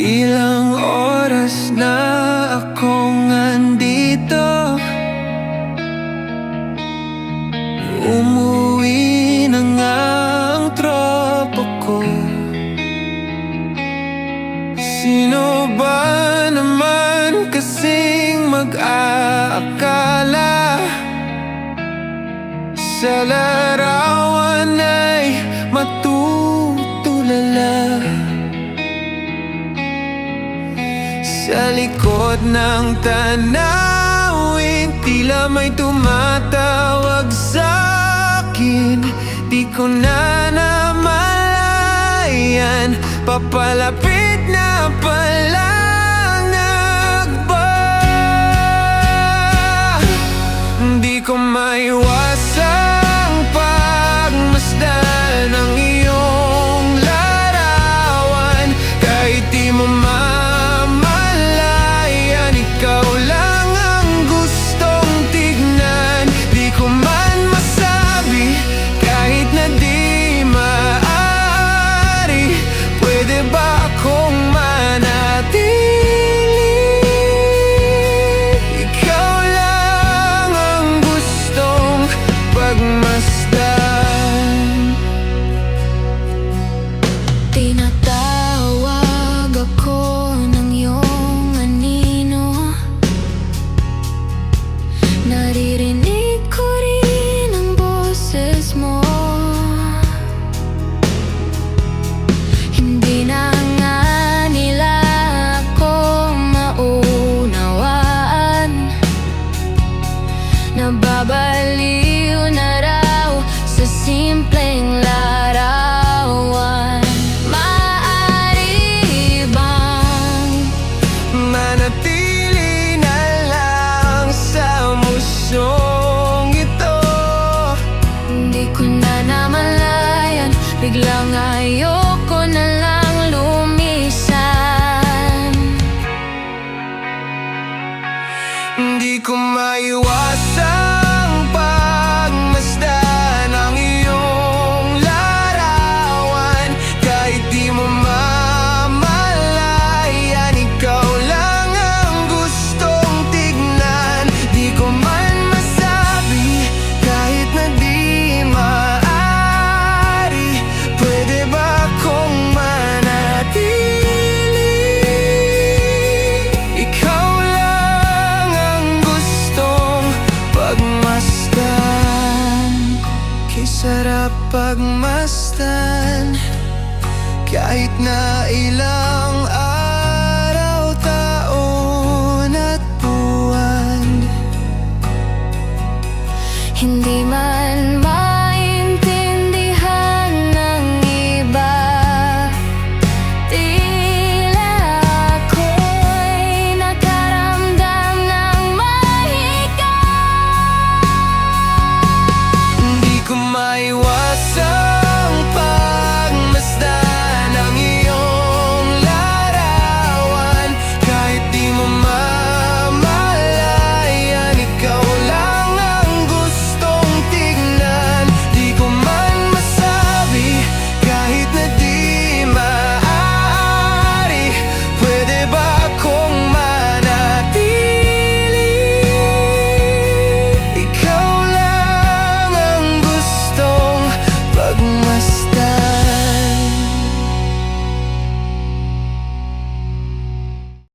Ilang oras na akong andito, umuwi na nga ang tropa ko. Sino ba naman kasing mag-aakala sa larawan ay matutulala? Sa likod ng tanawin, tila may tumatawag sa'kin. Di ko na namalayan, papalapit na palang nagba. Di ko maiwasang pagmasdan ang iyong larawan. Kahit di mo ikaw lang ang gustong tignan. Di ko man masabi kahit na di maaari. Pwede ba akong manatili? Ikaw lang ang gustong pagmasdan. Tinatawag ako ng iyong anino, naririnig ko rin ang boses mo. Hindi na nga nila ako maunawaan. Nababaliw na raw sa simpleng larawan. Maaari bang manatili na lang sa musong ito? Hindi ko na namalayan, biglang ayoko na lang lumisan. Hindi ko maiwasang pagmasdan ang iyong larawan. Kahit di mo mamalayan, ikaw lang ang gustong tignan. Di ko man masabi kahit na di maaari. Pwede ba akong manatili? Ikaw lang ang gustong pagmasdan. Kisarap pagmasdan kahit na ilan